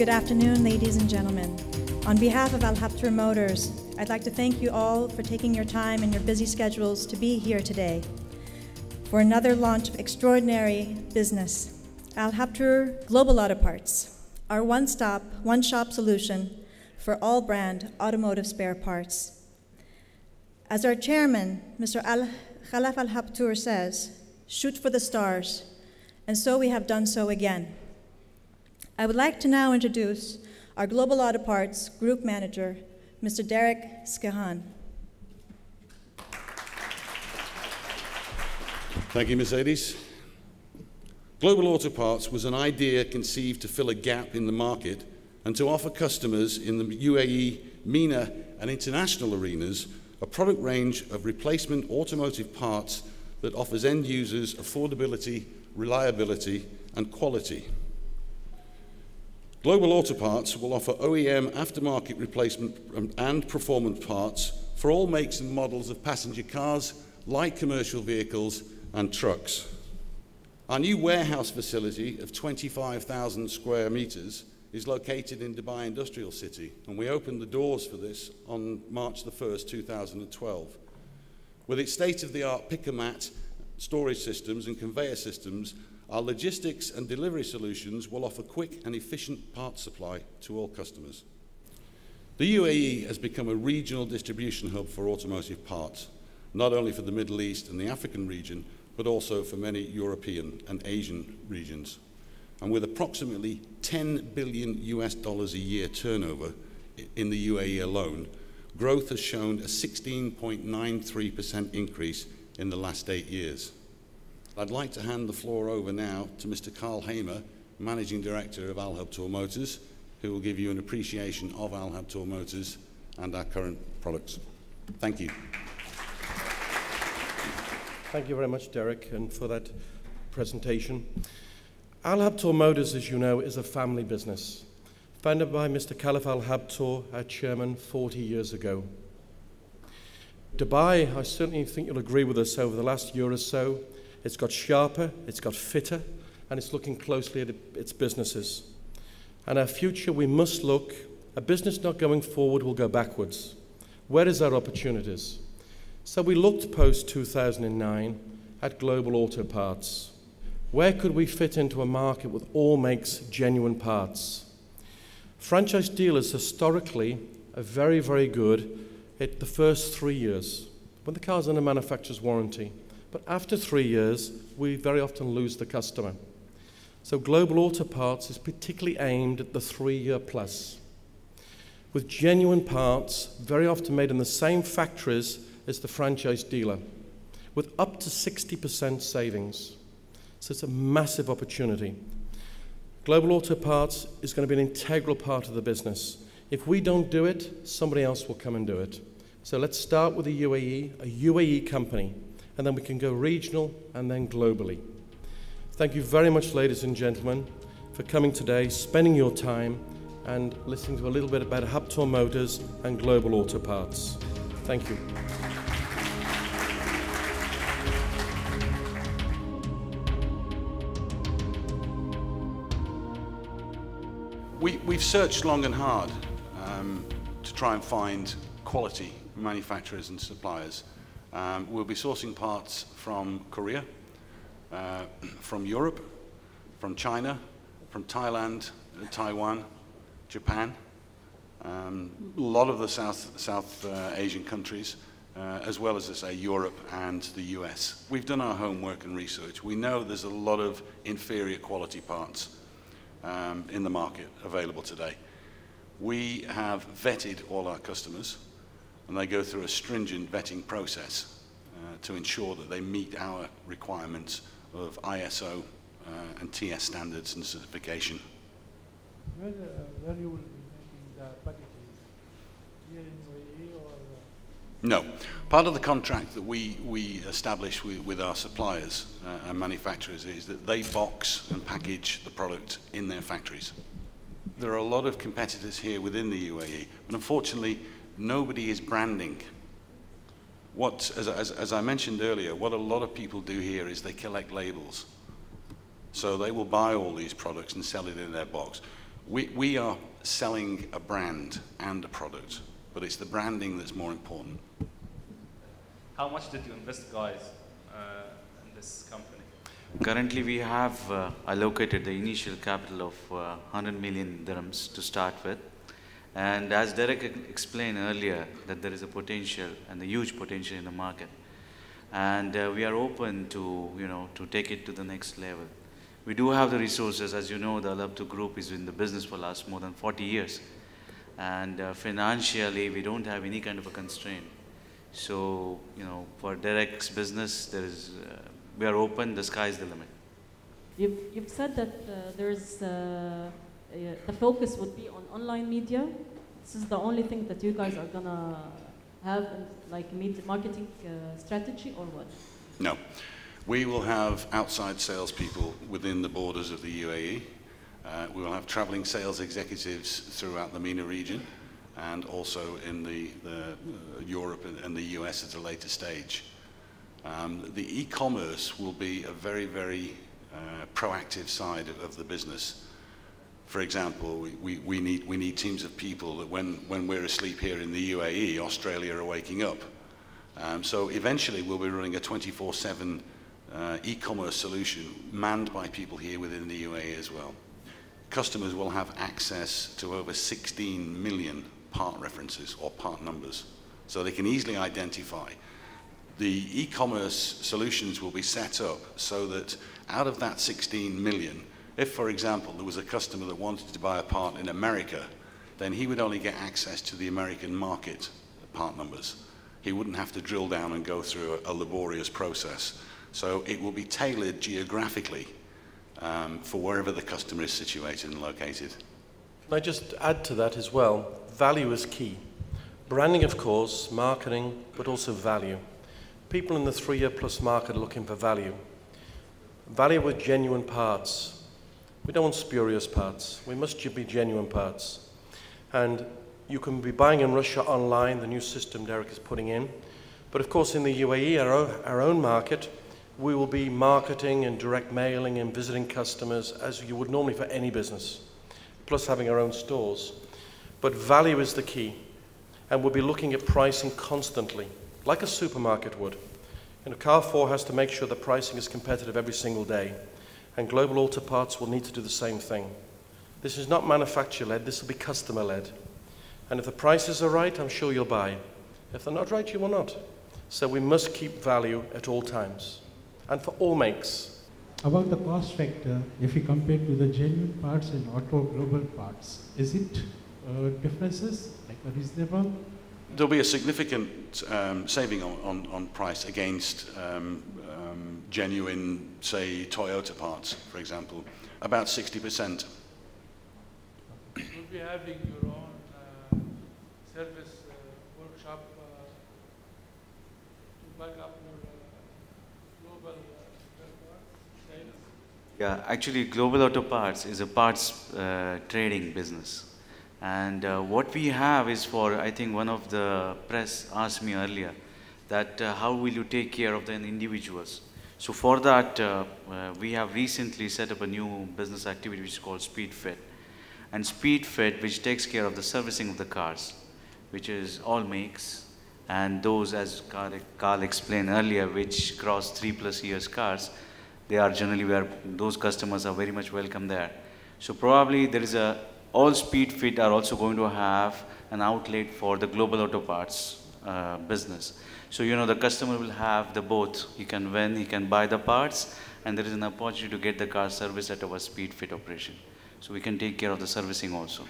Good afternoon, ladies and gentlemen. On behalf of Al-Masri Motors, I'd like to thank you all for taking your time and your busy schedules to be here today for another launch of extraordinary business. Al-Masri Global Autoparts, our one-stop, one-shop solution for all brand automotive spare parts. As our chairman, Mr. Khalaf Al-Habtour says, shoot for the stars, and so we have done so again. I would like to now introduce our Global Autoparts Group Manager, Mr. Derek Scahan. Thank you, Mercedes. Global Autoparts was an idea conceived to fill a gap in the market and to offer customers in the UAE, MENA, and international arenas a product range of replacement automotive parts that offers end users affordability, reliability, and quality. Global Autoparts will offer OEM aftermarket replacement and performance parts for all makes and models of passenger cars, light commercial vehicles, and trucks. Our new warehouse facility of 25,000 square meters is located in Dubai Industrial City, and we opened the doors for this on March the 1st, 2012. With its state-of-the-art pick-a-mat, storage systems, and conveyor systems, our logistics and delivery solutions will offer quick and efficient parts supply to all customers. The UAE has become a regional distribution hub for automotive parts, not only for the Middle East and the African region, but also for many European and Asian regions. And with approximately $10 billion a year turnover in the UAE alone, growth has shown a 16.93% increase in the last 8 years. I'd like to hand the floor over now to Mr. Carl Hamer, Managing Director of Al-Habtour Motors, who will give you an appreciation of Al-Habtour Motors and our current products. Thank you. Thank you very much, Derek, and for that presentation. Al-Habtour Motors, as you know, is a family business, founded by Mr. Khalaf Al-Habtour, our chairman, 40 years ago. Dubai, I certainly think you'll agree with us, over the last year or so, it's got sharper, it's got fitter, and it's looking closely at its businesses. And our future, we must look. A business not going forward will go backwards. Where is our opportunities? So we looked post-2009 at Global Autoparts. Where could we fit into a market with all makes genuine parts? Franchise dealers historically are very, very good at the first 3 years, when the car's under manufacturer's warranty. But after 3 years, we very often lose the customer. So Global Autoparts is particularly aimed at the 3-year plus, with genuine parts, very often made in the same factories as the franchise dealer, with up to 60% savings. So it's a massive opportunity. Global Autoparts is going to be an integral part of the business. If we don't do it, somebody else will come and do it. So let's start with the UAE, a UAE company, and then we can go regional and then globally. Thank you very much, ladies and gentlemen, for coming today, spending your time, and listening to a little bit about Habtour Motors and Global Autoparts. Thank you. We've searched long and hard to try and find quality manufacturers and suppliers. We'll be sourcing parts from Korea, from Europe, from China, from Thailand, Taiwan, Japan, a lot of the South Asian countries, as well as, I say, Europe and the US. We've done our homework and research. We know there's a lot of inferior quality parts in the market available today. We have vetted all our customers, and they go through a stringent vetting process to ensure that they meet our requirements of ISO and TS standards and certification. Where you will be making the packages? Here in UAE or? No. Part of the contract that we establish with our suppliers and manufacturers is that they box and package the product in their factories. There are a lot of competitors here within the UAE, but unfortunately, nobody is branding. As I mentioned earlier, what a lot of people do here is they collect labels. So they will buy all these products and sell it in their box. We are selling a brand and a product, but it's the branding that's more important. How much did you invest, guys, in this company? Currently, we have allocated the initial capital of 100 million dirhams to start with. And as Derek explained earlier, that there is a potential and a huge potential in the market. And we are open to, to take it to the next level. We do have the resources. As you know, the Al-Habtoor Group is in the business for last more than 40 years. And financially, we don't have any kind of a constraint. So, for Derek's business, we are open, the sky is the limit. You've said that the focus would be on online media. This is the only thing that you guys are gonna have, like marketing strategy, or what? No. We will have outside salespeople within the borders of the UAE. We will have traveling sales executives throughout the MENA region, and also in the Europe and the US at a later stage. The e-commerce will be a very, very proactive side of the business. For example, we need teams of people that when we're asleep here in the UAE, Australia are waking up. So eventually we'll be running a 24/7 e-commerce solution manned by people here within the UAE as well. Customers will have access to over 16 million part references or part numbers, so they can easily identify. The e-commerce solutions will be set up so that out of that 16 million, if, for example, there was a customer that wanted to buy a part in America, then he would only get access to the American market part numbers. He wouldn't have to drill down and go through a laborious process. So it will be tailored geographically for wherever the customer is situated and located. Can I just add to that as well? Value is key. Branding, of course, marketing, but also value. People in the 3-year-plus market are looking for value. Value with genuine parts. We don't want spurious parts. We must be genuine parts. And you can be buying in Russia online, the new system Derek is putting in. But of course, in the UAE, our own market, we will be marketing and direct mailing and visiting customers as you would normally for any business, plus having our own stores. But value is the key. And we'll be looking at pricing constantly, like a supermarket would. Carrefour has to make sure the pricing is competitive every single day. And Global Autoparts will need to do the same thing. This is not manufacturer-led, this will be customer-led. And if the prices are right, I'm sure you'll buy. If they're not right, you will not. So we must keep value at all times, and for all makes. About the cost factor, if you compare to the genuine parts and auto global parts, is it differences, like a reasonable? There'll be a significant saving on price against genuine, say, Toyota parts, for example, about 60%. You'll be having your own service workshop to back up your global sales? Yeah, actually, Global Autoparts is a parts trading business. And what we have is for, I think one of the press asked me earlier, that how will you take care of the individuals? So for that, we have recently set up a new business activity which is called SpeedFit. And SpeedFit, which takes care of the servicing of the cars, which is all makes, and those, as Carl explained earlier, which cross 3+ years cars, they are generally where those customers are very much welcome there. So probably there is all SpeedFit are also going to have an outlet for the Global Autoparts business. So, the customer will have the both. He can win, he can buy the parts, and there is an opportunity to get the car serviced at our SpeedFit operation. So we can take care of the servicing also.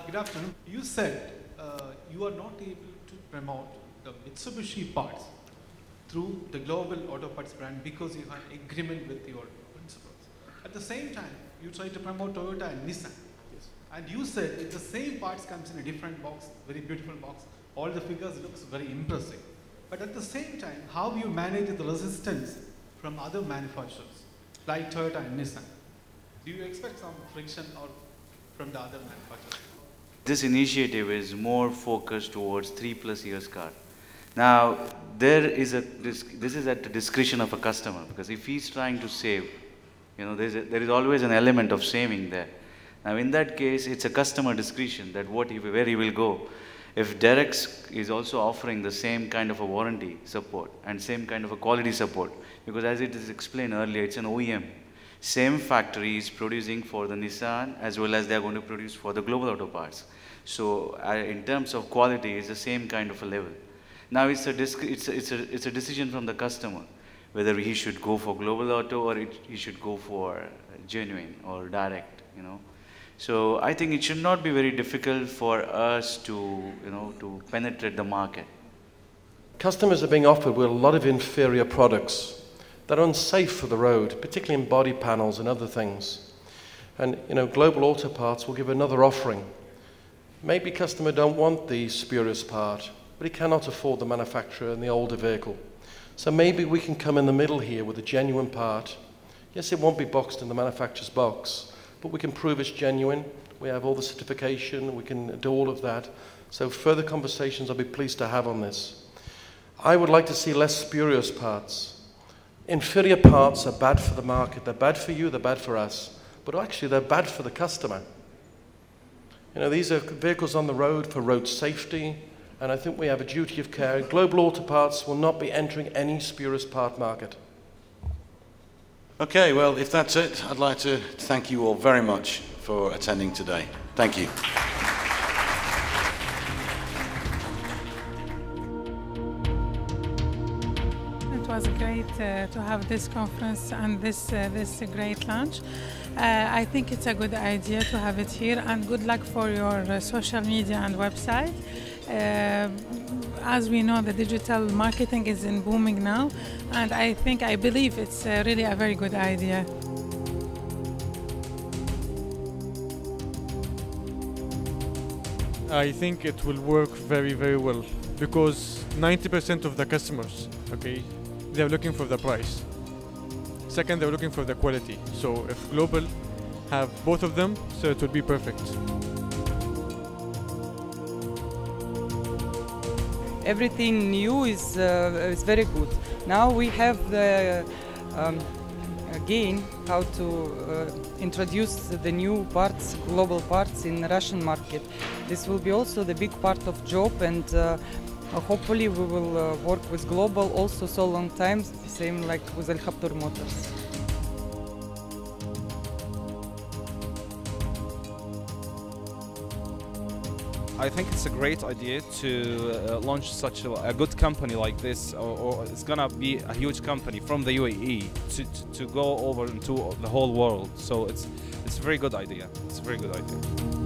Good afternoon. You said you are not able to promote the Mitsubishi parts through the Global Autoparts brand because you have an agreement with your principals. At the same time, you try to promote Toyota and Nissan. Yes. And you said if the same parts comes in a different box, very beautiful box, all the figures looks very impressive. But at the same time, how you manage the resistance from other manufacturers like Toyota and Nissan? Do you expect some friction or from the other manufacturers? This initiative is more focused towards 3+ years car. Now, this is at the discretion of a customer, because if he's trying to save, there is always an element of saving there. Now in that case, it's a customer discretion that where he will go. If Derek's is also offering the same kind of a warranty support and same kind of a quality support, because as it is explained earlier, it's an OEM. Same factory is producing for the Nissan as well as they are going to produce for the Global Autoparts. So in terms of quality, it's the same kind of a level. Now it's a decision from the customer whether he should go for Global Auto or he should go for genuine or direct, you know. So I think it should not be very difficult for us to, to penetrate the market. Customers are being offered with a lot of inferior products that are unsafe for the road, particularly in body panels and other things. And Global Autoparts will give another offering. Maybe customer don't want the spurious part, but he cannot afford the manufacturer and the older vehicle. So maybe we can come in the middle here with a genuine part. Yes, it won't be boxed in the manufacturer's box, but we can prove it's genuine. We have all the certification, we can do all of that. So further conversations I'll be pleased to have on this. I would like to see less spurious parts. Inferior parts are bad for the market. They're bad for you, they're bad for us. But actually they're bad for the customer. These are vehicles on the road for road safety, and I think we have a duty of care. Global Autoparts will not be entering any spurious part market. Okay, well, if that's it, I'd like to thank you all very much for attending today. Thank you. It was great to have this conference and this great launch. I think it's a good idea to have it here, and good luck for your social media and website. As we know, the digital marketing is in booming now, and I believe it's really a very good idea. I think it will work very, very well, because 90% of the customers, okay, they're looking for the price. Second, they're looking for the quality. So if Global have both of them, so it will be perfect. Everything new is very good. Now we have the again how to introduce the new parts, global parts in Russian market. This will be also the big part of job, and hopefully we will work with Global also so long time, same like with Autoparts. I think it's a great idea to launch such a good company like this, or it's gonna be a huge company from the UAE to go over into the whole world. So it's a very good idea. It's a very good idea.